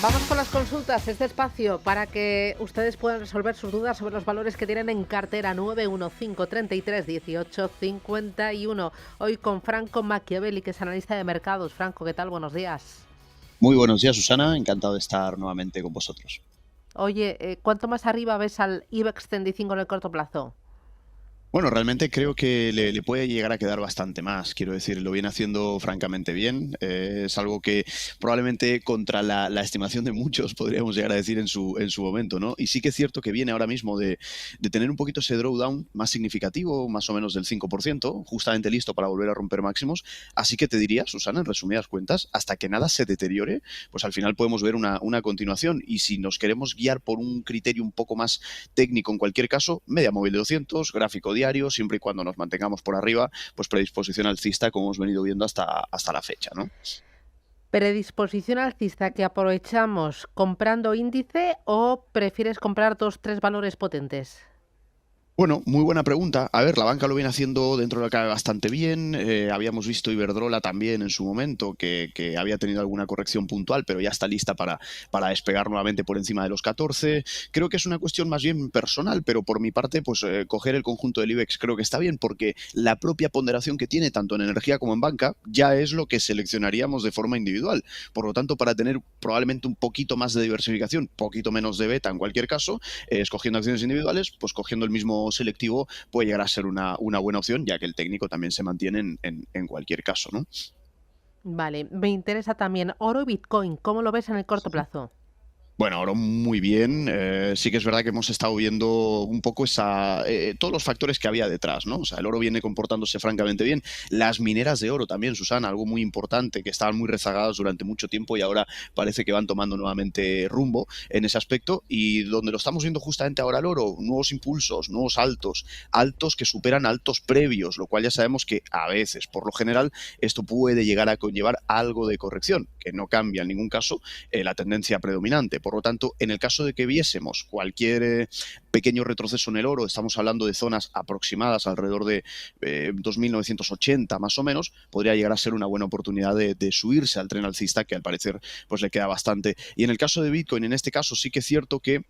Vamos con las consultas, este espacio para que ustedes puedan resolver sus dudas sobre los valores que tienen en cartera. 915 33 18 51. Hoy con Franco Machiavelli, que es analista de mercados. Franco, ¿qué tal? Buenos días. Muy buenos días, Susana. Encantado de estar nuevamente con vosotros. Oye, ¿cuánto más arriba ves al IBEX 35 en el corto plazo? Bueno, realmente creo que le puede llegar a quedar bastante más. Quiero decir, lo viene haciendo francamente bien. Es algo que probablemente contra la estimación de muchos podríamos llegar a decir en su momento, ¿no? Y sí que es cierto que viene ahora mismo de tener un poquito ese drawdown más significativo, más o menos del 5%, justamente listo para volver a romper máximos. Así que te diría, Susana, en resumidas cuentas, hasta que nada se deteriore, pues al final podemos ver una continuación. Y si nos queremos guiar por un criterio un poco más técnico, en cualquier caso, media móvil de 200, gráfico diario, siempre y cuando nos mantengamos por arriba, pues predisposición alcista, como hemos venido viendo hasta la fecha, ¿no? ¿Predisposición alcista que aprovechamos comprando índice o prefieres comprar 2, 3 valores potentes? Bueno, muy buena pregunta. A ver, la banca lo viene haciendo dentro de lo que cabe bastante bien. Habíamos visto Iberdrola también en su momento, que había tenido alguna corrección puntual, pero ya está lista para despegar nuevamente por encima de los 14. Creo que es una cuestión más bien personal, pero por mi parte, pues coger el conjunto del IBEX creo que está bien, porque la propia ponderación que tiene, tanto en energía como en banca, ya es lo que seleccionaríamos de forma individual. Por lo tanto, para tener probablemente un poquito más de diversificación, poquito menos de beta en cualquier caso, escogiendo acciones individuales, pues cogiendo el mismo selectivo puede llegar a ser una buena opción, ya que el técnico también se mantiene en cualquier caso, ¿no? Vale, me interesa también oro y Bitcoin. ¿Cómo lo ves en el corto plazo? Bueno, ahora muy bien. Sí que es verdad que hemos estado viendo un poco todos los factores que había detrás, ¿no? O sea, el oro viene comportándose francamente bien. Las mineras de oro también, Susana, algo muy importante, que estaban muy rezagadas durante mucho tiempo y ahora parece que van tomando nuevamente rumbo en ese aspecto. Y donde lo estamos viendo justamente ahora el oro, nuevos impulsos, nuevos altos que superan altos previos, lo cual ya sabemos que a veces, por lo general, esto puede llegar a conllevar algo de corrección, que no cambia en ningún caso la tendencia predominante. Por lo tanto, en el caso de que viésemos cualquier pequeño retroceso en el oro, estamos hablando de zonas aproximadas alrededor de 2.980 más o menos, podría llegar a ser una buena oportunidad de subirse al tren alcista, que al parecer pues le queda bastante. Y en el caso de Bitcoin, en este caso sí que es cierto que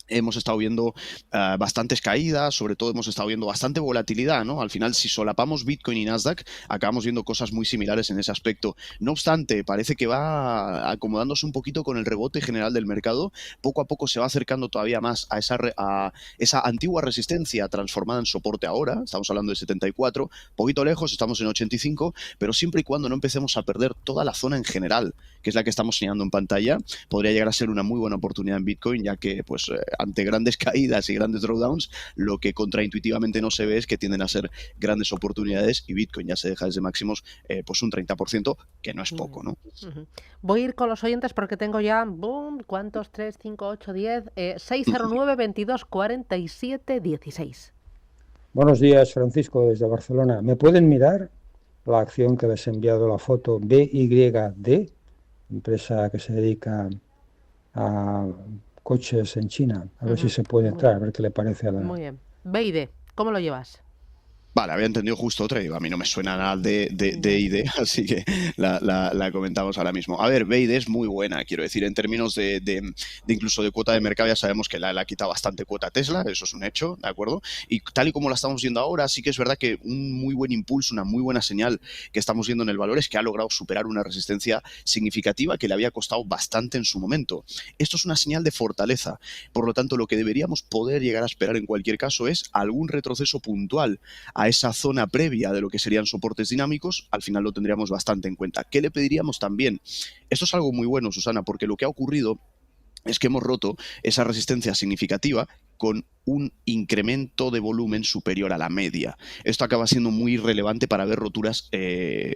hemos estado viendo bastantes caídas, sobre todo hemos estado viendo bastante volatilidad, ¿no? Al final, si solapamos Bitcoin y Nasdaq, acabamos viendo cosas muy similares en ese aspecto. No obstante, parece que va acomodándose un poquito con el rebote general del mercado. Poco a poco se va acercando todavía más a esa antigua resistencia transformada en soporte ahora. Estamos hablando de 74, poquito lejos, estamos en 85, pero siempre y cuando no empecemos a perder toda la zona en general, que es la que estamos señalando en pantalla, podría llegar a ser una muy buena oportunidad en Bitcoin, ya que pues ante grandes caídas y grandes drawdowns, lo que contraintuitivamente no se ve es que tienden a ser grandes oportunidades y Bitcoin ya se deja desde máximos pues un 30%, que no es poco, ¿no? Voy a ir con los oyentes porque tengo ya, boom, ¿cuántos? 3, 5, 8, 10, 609, 22, 47, 16. Buenos días, Francisco, desde Barcelona. ¿Me pueden mirar la acción que habéis enviado la foto BYD, empresa que se dedica a coches en China? A ver si se puede entrar, a ver qué le parece a la... Muy bien. BID, ¿cómo lo llevas? Vale, había entendido justo otra y a mí no me suena nada de ID, así que la comentamos ahora mismo. A ver, BID es muy buena, quiero decir, en términos de incluso de cuota de mercado, ya sabemos que la ha quitado bastante cuota Tesla, eso es un hecho, ¿de acuerdo? Y tal y como la estamos viendo ahora, sí que es verdad que un muy buen impulso, una muy buena señal que estamos viendo en el valor es que ha logrado superar una resistencia significativa que le había costado bastante en su momento. Esto es una señal de fortaleza, por lo tanto, lo que deberíamos poder llegar a esperar en cualquier caso es algún retroceso puntual a esa zona previa de lo que serían soportes dinámicos. Al final lo tendríamos bastante en cuenta. ¿Qué le pediríamos también? Esto es algo muy bueno, Susana, porque lo que ha ocurrido es que hemos roto esa resistencia significativa con un incremento de volumen superior a la media. Esto acaba siendo muy relevante para ver roturas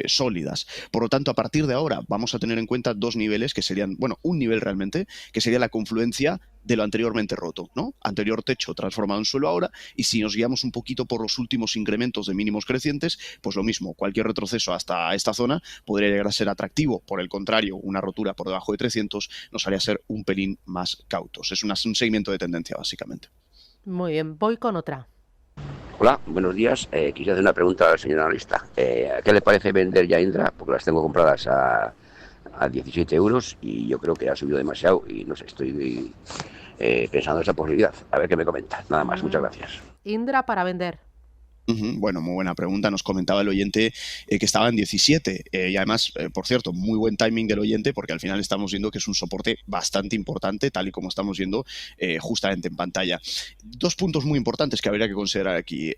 sólidas. Por lo tanto, a partir de ahora vamos a tener en cuenta dos niveles que serían, bueno, un nivel realmente, que sería la confluencia de lo anteriormente roto, ¿no? Anterior techo transformado en suelo ahora, y si nos guiamos un poquito por los últimos incrementos de mínimos crecientes, pues lo mismo, cualquier retroceso hasta esta zona podría llegar a ser atractivo. Por el contrario, una rotura por debajo de 300 nos haría ser un pelín más cautos. Es un seguimiento de tendencia, básicamente. Muy bien, voy con otra. Hola, buenos días. Quisiera hacer una pregunta al señor analista. ¿Qué le parece vender ya Indra? Porque las tengo compradas a 17 euros y yo creo que ha subido demasiado y no sé, estoy pensando en esa posibilidad. A ver qué me comenta. Nada más, muchas gracias. Indra para vender. Bueno, muy buena pregunta. Nos comentaba el oyente que estaba en 17 y además, por cierto, muy buen timing del oyente porque al final estamos viendo que es un soporte bastante importante, tal y como estamos viendo justamente en pantalla. Dos puntos muy importantes que habría que considerar aquí,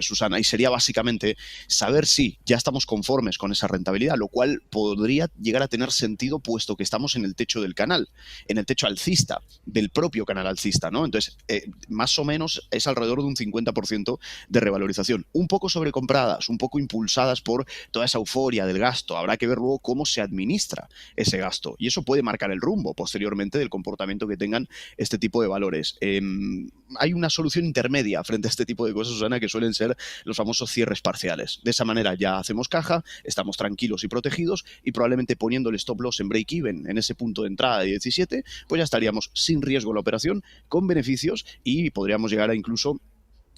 Susana, y sería básicamente saber si ya estamos conformes con esa rentabilidad, lo cual podría llegar a tener sentido puesto que estamos en el techo del canal, en el techo alcista, del propio canal alcista, ¿no? Entonces, más o menos es alrededor de un 50% de revalorización, un poco sobrecompradas, un poco impulsadas por toda esa euforia del gasto. Habrá que ver luego cómo se administra ese gasto y eso puede marcar el rumbo posteriormente del comportamiento que tengan este tipo de valores. Hay una solución intermedia frente a este tipo de cosas, Susana, que suelen ser los famosos cierres parciales. De esa manera ya hacemos caja, estamos tranquilos y protegidos y probablemente poniendo el stop loss en break-even en ese punto de entrada de 17, pues ya estaríamos sin riesgo en la operación, con beneficios y podríamos llegar a incluso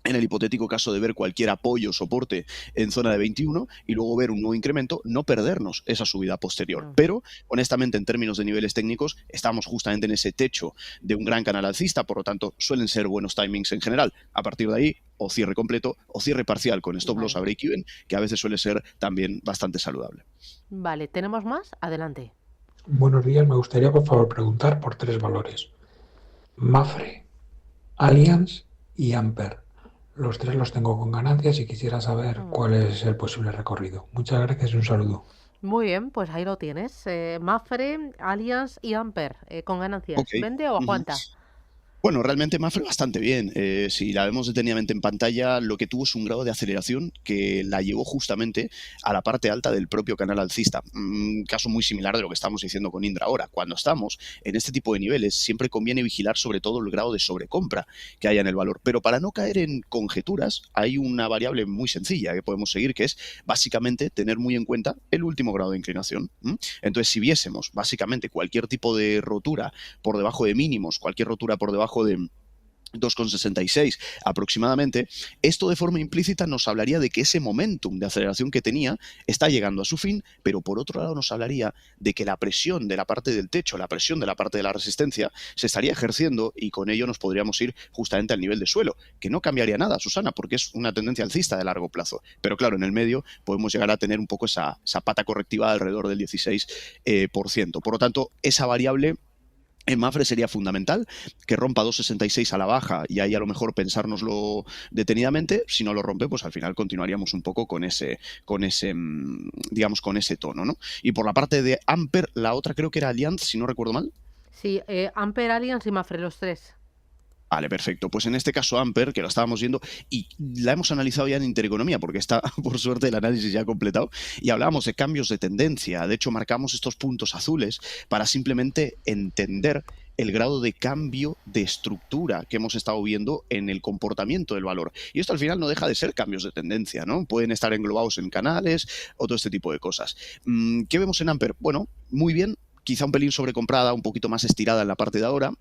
en el hipotético caso de ver cualquier apoyo o soporte en zona de 21 y luego ver un nuevo incremento, no perdernos esa subida posterior. Pero, honestamente, en términos de niveles técnicos, estamos justamente en ese techo de un gran canal alcista, por lo tanto, suelen ser buenos timings en general. A partir de ahí, o cierre completo o cierre parcial con stop loss a break-even, que a veces suele ser también bastante saludable. Vale, ¿tenemos más? Adelante. Buenos días, me gustaría por favor preguntar por 3 valores. Mapfre, Allianz y Amper. Los 3 los tengo con ganancias y quisiera saber cuál es el posible recorrido. Muchas gracias y un saludo. Muy bien, pues ahí lo tienes. Mapfre, Allianz y Amper con ganancias. Ok. ¿Vende o aguanta? Bueno, realmente Mapfre bastante bien. Si la vemos detenidamente en pantalla, lo que tuvo es un grado de aceleración que la llevó justamente a la parte alta del propio canal alcista. Un caso muy similar de lo que estamos diciendo con Indra ahora. Cuando estamos en este tipo de niveles, siempre conviene vigilar sobre todo el grado de sobrecompra que haya en el valor. Pero para no caer en conjeturas, hay una variable muy sencilla que podemos seguir, que es básicamente tener muy en cuenta el último grado de inclinación. Entonces, si viésemos básicamente cualquier tipo de rotura por debajo de mínimos, cualquier rotura por debajo de 2,66 aproximadamente, esto de forma implícita nos hablaría de que ese momentum de aceleración que tenía está llegando a su fin, pero por otro lado nos hablaría de que la presión de la parte del techo, la presión de la parte de la resistencia se estaría ejerciendo y con ello nos podríamos ir justamente al nivel de suelo, que no cambiaría nada, Susana, porque es una tendencia alcista de largo plazo. Pero claro, en el medio podemos llegar a tener un poco esa pata correctiva alrededor del 16%. Por lo tanto, esa variable en Mapfre sería fundamental que rompa 2,66 a la baja y ahí a lo mejor pensárnoslo detenidamente. Si no lo rompe, pues al final continuaríamos un poco con ese digamos, con ese tono, ¿no? Y por la parte de Amper, la otra creo que era Allianz, si no recuerdo mal. Sí, Amper, Allianz y Mapfre, los 3. Vale, perfecto. Pues en este caso Amper, que lo estábamos viendo y la hemos analizado ya en Intereconomía, porque está, por suerte, el análisis ya completado, y hablábamos de cambios de tendencia. De hecho, marcamos estos puntos azules para simplemente entender el grado de cambio de estructura que hemos estado viendo en el comportamiento del valor. Y esto al final no deja de ser cambios de tendencia, ¿no? Pueden estar englobados en canales o todo este tipo de cosas. ¿Qué vemos en Amper? Bueno, muy bien, quizá un pelín sobrecomprada, un poquito más estirada en la parte de ahora,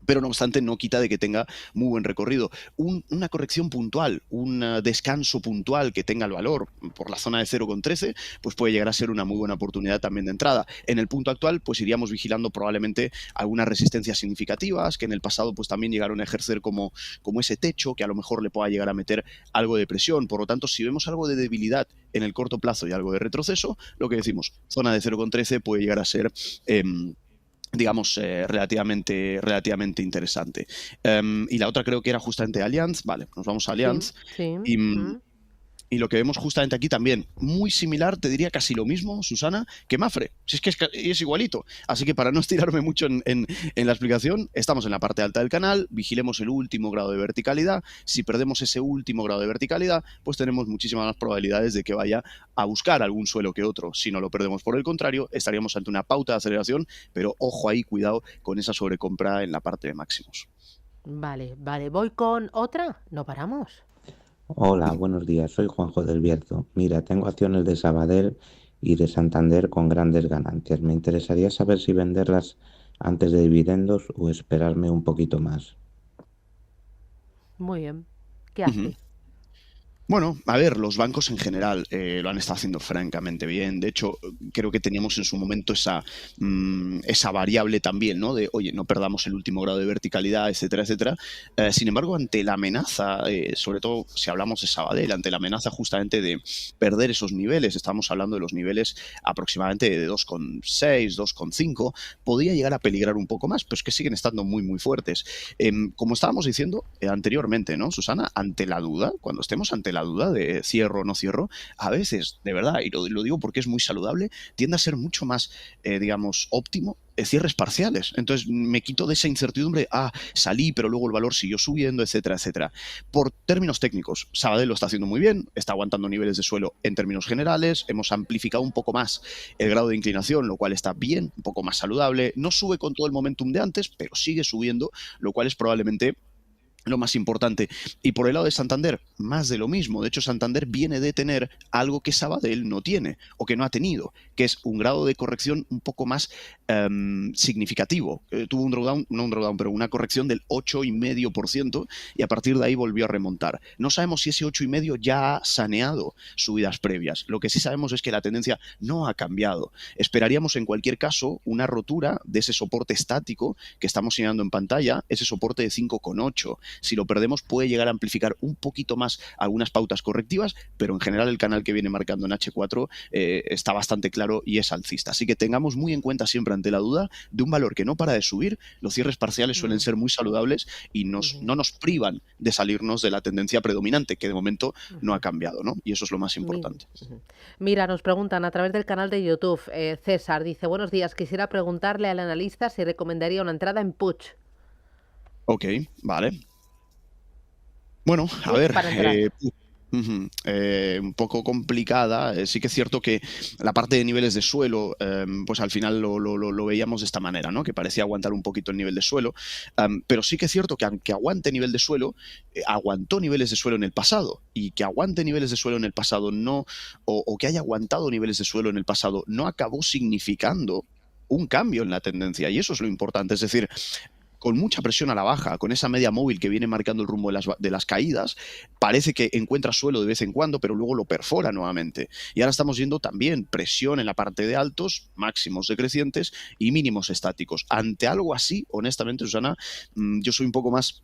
pero no obstante no quita de que tenga muy buen recorrido. Una corrección puntual, un descanso puntual que tenga el valor por la zona de 0,13, pues puede llegar a ser una muy buena oportunidad también de entrada. En el punto actual, pues iríamos vigilando probablemente algunas resistencias significativas que en el pasado pues también llegaron a ejercer como ese techo que a lo mejor le pueda llegar a meter algo de presión. Por lo tanto, si vemos algo de debilidad en el corto plazo y algo de retroceso, lo que decimos, zona de 0,13 puede llegar a ser digamos, relativamente interesante. Y la otra creo que era justamente Allianz. Vale, nos vamos a Allianz. Sí. Y lo que vemos justamente aquí también, muy similar, te diría casi lo mismo, Susana, que Mapfre. Si es que es igualito. Así que para no estirarme mucho en la explicación, estamos en la parte alta del canal, vigilemos el último grado de verticalidad. Si perdemos ese último grado de verticalidad, pues tenemos muchísimas más probabilidades de que vaya a buscar algún suelo que otro. Si no lo perdemos por el contrario, estaríamos ante una pauta de aceleración, pero ojo ahí, cuidado con esa sobrecompra en la parte de máximos. Vale. ¿Voy con otra? ¿No paramos? Hola, buenos días. Soy Juanjo del Bierzo. Mira, tengo acciones de Sabadell y de Santander con grandes ganancias. Me interesaría saber si venderlas antes de dividendos o esperarme un poquito más. Muy bien. ¿Qué hace? Bueno, a ver, los bancos en general lo han estado haciendo francamente bien. De hecho, creo que teníamos en su momento esa variable también, ¿no? De, oye, no perdamos el último grado de verticalidad, etcétera, etcétera. Sin embargo, ante la amenaza, sobre todo si hablamos de Sabadell, ante la amenaza justamente de perder esos niveles, estamos hablando de los niveles aproximadamente de 2,6, 2,5, podría llegar a peligrar un poco más, pero es que siguen estando muy, muy fuertes. Como estábamos diciendo anteriormente, ¿no, Susana? Ante la duda, cuando estemos ante la duda de cierro o no cierro, a veces, de verdad, y lo digo porque es muy saludable, tiende a ser mucho más, digamos, óptimo cierres parciales. Entonces me quito de esa incertidumbre, salí, pero luego el valor siguió subiendo, etcétera, etcétera. Por términos técnicos, Sabadell lo está haciendo muy bien, está aguantando niveles de suelo en términos generales, hemos amplificado un poco más el grado de inclinación, lo cual está bien, un poco más saludable, no sube con todo el momentum de antes, pero sigue subiendo, lo cual es probablemente lo más importante. Y por el lado de Santander, más de lo mismo. De hecho, Santander viene de tener algo que Sabadell no tiene o que no ha tenido, que es un grado de corrección un poco más significativo. Tuvo un drawdown, no un drawdown, pero una corrección del 8,5% y a partir de ahí volvió a remontar. No sabemos si ese 8,5% ya ha saneado subidas previas. Lo que sí sabemos es que la tendencia no ha cambiado. Esperaríamos en cualquier caso una rotura de ese soporte estático que estamos señalando en pantalla, ese soporte de 5,8. Si lo perdemos puede llegar a amplificar un poquito más algunas pautas correctivas, pero en general el canal que viene marcando en H4 está bastante claro y es alcista. Así que tengamos muy en cuenta siempre ante la duda de un valor que no para de subir. Los cierres parciales suelen ser muy saludables y no nos privan de salirnos de la tendencia predominante, que de momento no ha cambiado, ¿no? Y eso es lo más importante. Mira, nos preguntan a través del canal de YouTube, César dice, buenos días, quisiera preguntarle al analista si recomendaría una entrada en Puig. Ok, vale. Bueno, a ver, un poco complicada. Sí que es cierto que la parte de niveles de suelo, pues al final lo veíamos de esta manera, ¿no? Que parecía aguantar un poquito el nivel de suelo, pero sí que es cierto que aunque aguante nivel de suelo, aguantó niveles de suelo en el pasado, y que aguante niveles de suelo en el pasado no, o que haya aguantado niveles de suelo en el pasado, no acabó significando un cambio en la tendencia, y eso es lo importante. Es decir, con mucha presión a la baja, con esa media móvil que viene marcando el rumbo de las caídas, parece que encuentra suelo de vez en cuando, pero luego lo perfora nuevamente. Y ahora estamos viendo también presión en la parte de altos, máximos decrecientes y mínimos estáticos. Ante algo así, honestamente, Susana, yo soy un poco más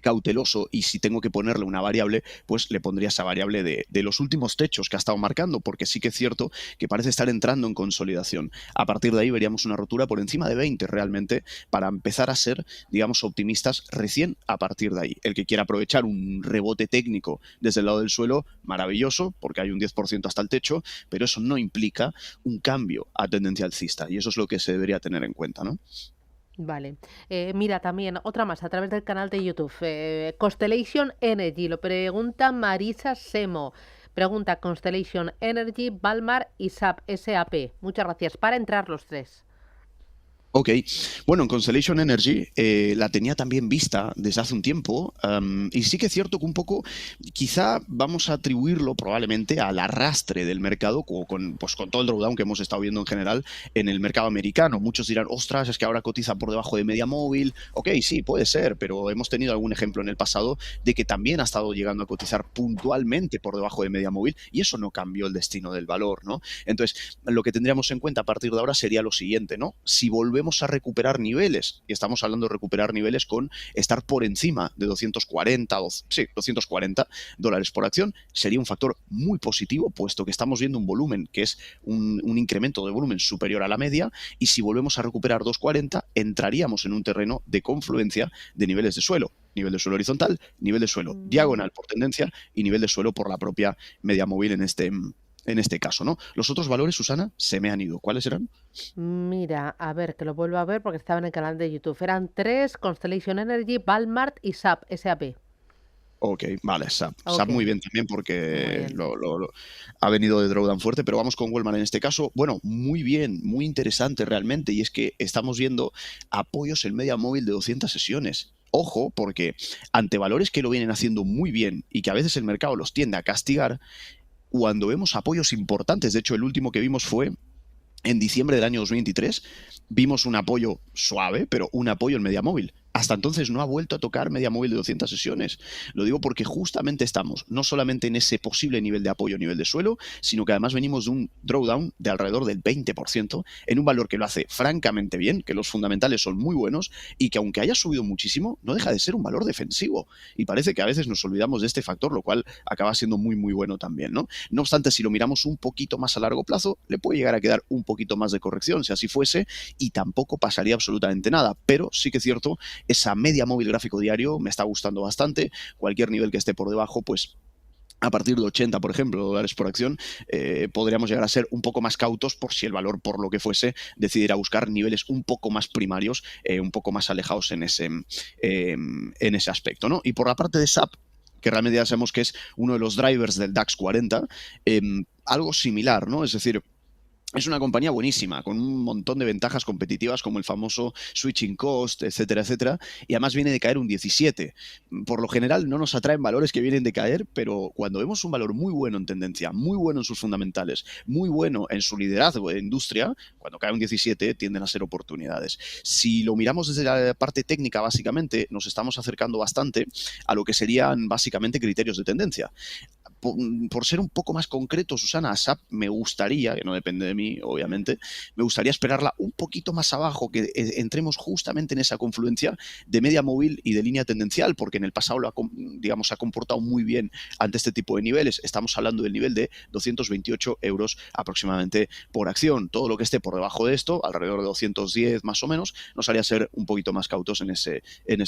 cauteloso, y si tengo que ponerle una variable, pues le pondría esa variable de los últimos techos que ha estado marcando, porque sí que es cierto que parece estar entrando en consolidación. A partir de ahí veríamos una rotura por encima de 20 realmente para empezar a ser, digamos, optimistas recién a partir de ahí. El que quiera aprovechar un rebote técnico desde el lado del suelo, maravilloso, porque hay un 10% hasta el techo, pero eso no implica un cambio a tendencia alcista, y eso es lo que se debería tener en cuenta, ¿no? Vale. Mira, también otra más a través del canal de YouTube. Constellation Energy, lo pregunta Marisa Semo. Pregunta Constellation Energy, Valmar y SAP. Muchas gracias. Para entrar los tres. Ok, bueno, en Constellation Energy la tenía también vista desde hace un tiempo, y sí que es cierto que un poco quizá vamos a atribuirlo probablemente al arrastre del mercado con todo el drawdown que hemos estado viendo en general en el mercado americano. Muchos dirán, ostras, es que ahora cotiza por debajo de media móvil. Ok, sí, puede ser, pero hemos tenido algún ejemplo en el pasado de que también ha estado llegando a cotizar puntualmente por debajo de media móvil, y eso no cambió el destino del valor, ¿no? Entonces, lo que tendríamos en cuenta a partir de ahora sería lo siguiente, ¿no? Si volvemos a recuperar niveles, y estamos hablando de recuperar niveles con estar por encima de 240 dólares por acción, sería un factor muy positivo, puesto que estamos viendo un volumen que es un incremento de volumen superior a la media, y si volvemos a recuperar 240, entraríamos en un terreno de confluencia de niveles de suelo. Nivel de suelo horizontal, nivel de suelo diagonal por tendencia y nivel de suelo por la propia media móvil en este caso, ¿no? Los otros valores, Susana, se me han ido. ¿Cuáles eran? Mira, a ver, que lo vuelvo a ver porque estaba en el canal de YouTube. Eran tres: Constellation Energy, Valmart y SAP. Ok, vale, SAP. Ok. SAP muy bien también, Muy porque bien. ha venido de drawdown fuerte, pero vamos con Wellman en este caso. Bueno, muy bien, muy interesante realmente, y es que estamos viendo apoyos en media móvil de 200 sesiones. Ojo, porque ante valores que lo vienen haciendo muy bien y que a veces el mercado los tiende a castigar, cuando vemos apoyos importantes, de hecho el último que vimos fue en diciembre del año 2023, vimos un apoyo suave, pero un apoyo en media móvil. hasta entonces no ha vuelto a tocar media móvil de 200 sesiones. Lo digo porque justamente estamos no solamente en ese posible nivel de apoyo, nivel de suelo, sino que además venimos de un drawdown de alrededor del 20%, en un valor que lo hace francamente bien, que los fundamentales son muy buenos y que aunque haya subido muchísimo, no deja de ser un valor defensivo. Y parece que a veces nos olvidamos de este factor, lo cual acaba siendo muy, muy bueno también, ¿no? No obstante, si lo miramos un poquito más a largo plazo, le puede llegar a quedar un poquito más de corrección, si así fuese, y tampoco pasaría absolutamente nada. Pero sí que es cierto, esa media móvil gráfico diario me está gustando bastante. Cualquier nivel que esté por debajo, pues a partir de 80, por ejemplo, dólares por acción, podríamos llegar a ser un poco más cautos por si el valor, por lo que fuese, decidiera buscar niveles un poco más primarios, un poco más alejados en ese aspecto, ¿no? Y por la parte de SAP, que realmente ya sabemos que es uno de los drivers del DAX 40, algo similar, ¿no? Es decir, es una compañía buenísima, con un montón de ventajas competitivas como el famoso switching cost, etcétera, etcétera, y además viene de caer un 17. Por lo general no nos atraen valores que vienen de caer, pero cuando vemos un valor muy bueno en tendencia, muy bueno en sus fundamentales, muy bueno en su liderazgo de industria, cuando cae un 17 tienden a ser oportunidades. Si lo miramos desde la parte técnica, básicamente, nos estamos acercando bastante a lo que serían básicamente criterios de tendencia. Por ser un poco más concreto, Susana, a SAP me gustaría, que no depende de mí, obviamente, me gustaría esperarla un poquito más abajo, que entremos justamente en esa confluencia de media móvil y de línea tendencial, porque en el pasado se ha comportado muy bien ante este tipo de niveles. Estamos hablando del nivel de 228 euros aproximadamente por acción. Todo lo que esté por debajo de esto, alrededor de 210 más o menos, nos haría ser un poquito más cautos en ese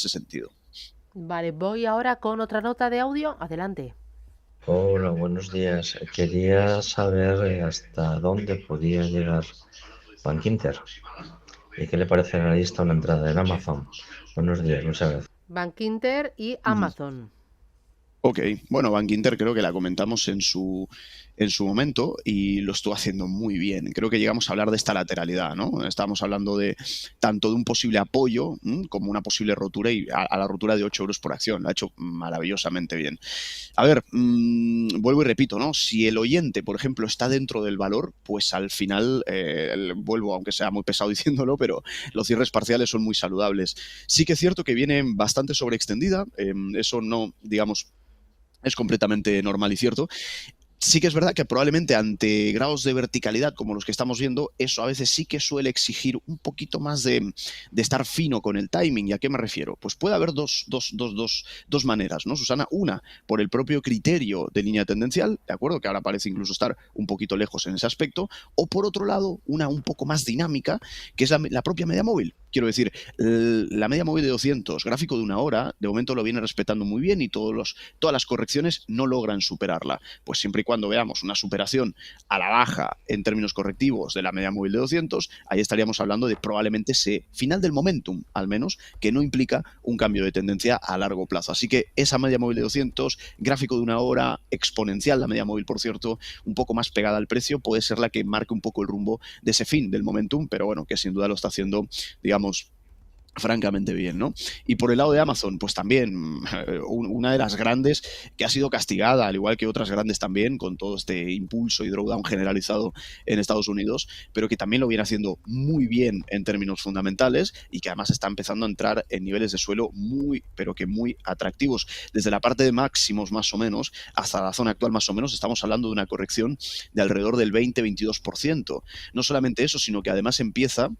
sentido. Vale, voy ahora con otra nota de audio. Adelante. Hola, buenos días. Quería saber hasta dónde podía llegar Bankinter y qué le parece al analista una entrada en Amazon. Buenos días, muchas gracias. Bankinter y Amazon. Ok, bueno, Bankinter creo que la comentamos en su momento y lo estuvo haciendo muy bien. Creo que llegamos a hablar de esta lateralidad, ¿no? Estábamos hablando de tanto de un posible apoyo como una posible rotura y a la rotura de 8 euros por acción. Lo ha hecho maravillosamente bien. A ver, vuelvo y repito, ¿no? Si el oyente, por ejemplo, está dentro del valor, pues al final, vuelvo, aunque sea muy pesado diciéndolo, pero los cierres parciales son muy saludables. Sí que es cierto que viene bastante sobreextendida, eso no, digamos, es completamente normal y cierto. Sí que es verdad que probablemente ante grados de verticalidad como los que estamos viendo, eso a veces sí que suele exigir un poquito más de estar fino con el timing. ¿Y a qué me refiero? Pues puede haber dos maneras, ¿no, Susana? Una, por el propio criterio de línea tendencial, ¿de acuerdo? Que ahora parece incluso estar un poquito lejos en ese aspecto. O por otro lado, una un poco más dinámica, que es la propia media móvil. Quiero decir, la media móvil de 200, gráfico de una hora, de momento lo viene respetando muy bien y todas las correcciones no logran superarla. Pues siempre y cuando veamos una superación a la baja en términos correctivos de la media móvil de 200, ahí estaríamos hablando de probablemente ese final del momentum, al menos, que no implica un cambio de tendencia a largo plazo. Así que esa media móvil de 200, gráfico de una hora, exponencial la media móvil, por cierto, un poco más pegada al precio, puede ser la que marque un poco el rumbo de ese fin del momentum, pero bueno, que sin duda lo está haciendo, digamos, francamente bien, ¿no? Y por el lado de Amazon, pues también una de las grandes que ha sido castigada, al igual que otras grandes también, con todo este impulso y drawdown generalizado en Estados Unidos, pero que también lo viene haciendo muy bien en términos fundamentales y que además está empezando a entrar en niveles de suelo muy, pero que muy atractivos. Desde la parte de máximos más o menos hasta la zona actual más o menos estamos hablando de una corrección de alrededor del 20-22%. No solamente eso, sino que además empieza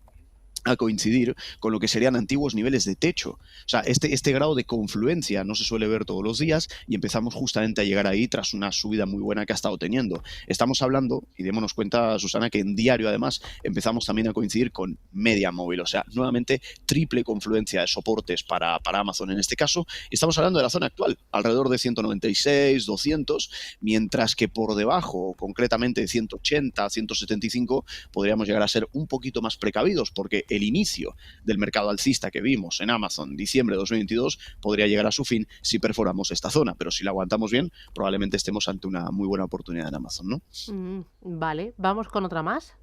a coincidir con lo que serían antiguos niveles de techo. O sea, este grado de confluencia no se suele ver todos los días y empezamos justamente a llegar ahí tras una subida muy buena que ha estado teniendo. Estamos hablando, y démonos cuenta, Susana, que en diario además empezamos también a coincidir con media móvil, o sea, nuevamente triple confluencia de soportes para Amazon en este caso, y estamos hablando de la zona actual, alrededor de 196, 200, mientras que por debajo, concretamente de 180, 175, podríamos llegar a ser un poquito más precavidos, porque el inicio del mercado alcista que vimos en Amazon diciembre de 2022 podría llegar a su fin si perforamos esta zona, pero si la aguantamos bien, probablemente estemos ante una muy buena oportunidad en Amazon, ¿no? Vale, vamos con otra más.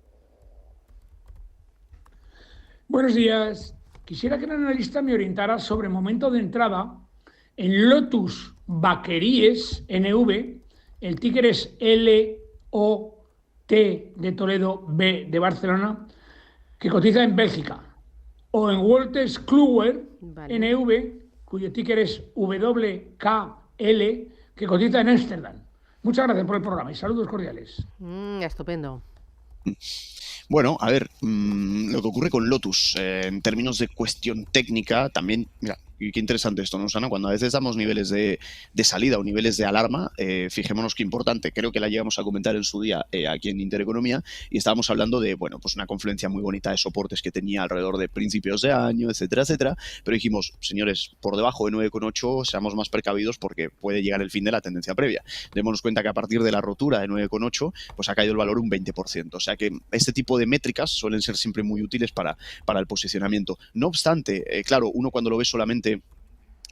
Buenos días. Quisiera que el analista me orientara sobre momento de entrada en Lotus Bakeries NV. El ticker es LOT de Toledo, B de Barcelona, que cotiza en Bélgica. o en Wolters Kluwer, Vale. NV, cuyo ticker es WKL, que cotiza en Ámsterdam. Muchas gracias por el programa y saludos cordiales. Estupendo. Bueno, a ver, lo que ocurre con Lotus, en términos de cuestión técnica, también, mira, y qué interesante esto, ¿no, Susana? Cuando a veces damos niveles de salida o niveles de alarma, fijémonos qué importante, creo que la llegamos a comentar en su día aquí en Intereconomía, y estábamos hablando de, bueno, pues una confluencia muy bonita de soportes que tenía alrededor de principios de año, etcétera, etcétera, pero dijimos, señores, por debajo de 9,8 seamos más precavidos porque puede llegar el fin de la tendencia previa. Démonos cuenta que a partir de la rotura de 9,8, pues ha caído el valor un 20%, o sea que este tipo de métricas suelen ser siempre muy útiles para el posicionamiento. No obstante, claro, uno cuando lo ve solamente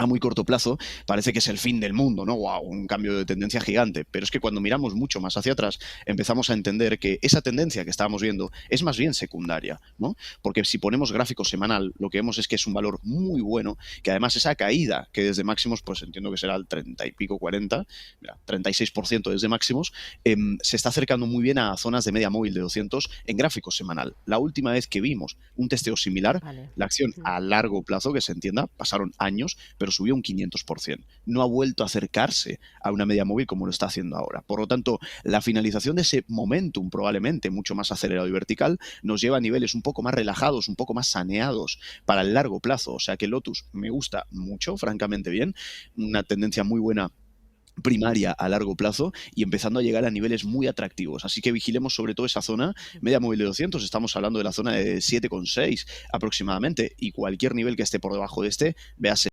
a muy corto plazo parece que es el fin del mundo, ¿no? ¡Wow! Un cambio de tendencia gigante. Pero es que cuando miramos mucho más hacia atrás, empezamos a entender que esa tendencia que estábamos viendo es más bien secundaria, ¿no? Porque si ponemos gráfico semanal, lo que vemos es que es un valor muy bueno, que además esa caída, que desde máximos, pues entiendo que será el 30 y pico, 40, mira, 36% desde máximos, se está acercando muy bien a zonas de media móvil de 200 en gráfico semanal. La última vez que vimos un testeo similar, Vale. la acción a largo plazo, que se entienda, pasaron años, pero subió un 500%. No ha vuelto a acercarse a una media móvil como lo está haciendo ahora. Por lo tanto, la finalización de ese momentum, probablemente mucho más acelerado y vertical, nos lleva a niveles un poco más relajados, un poco más saneados para el largo plazo. O sea que Lotus me gusta mucho, francamente bien, una tendencia muy buena primaria a largo plazo y empezando a llegar a niveles muy atractivos. Así que vigilemos sobre todo esa zona media móvil de 200, estamos hablando de la zona de 7,6 aproximadamente, y cualquier nivel que esté por debajo de este, véase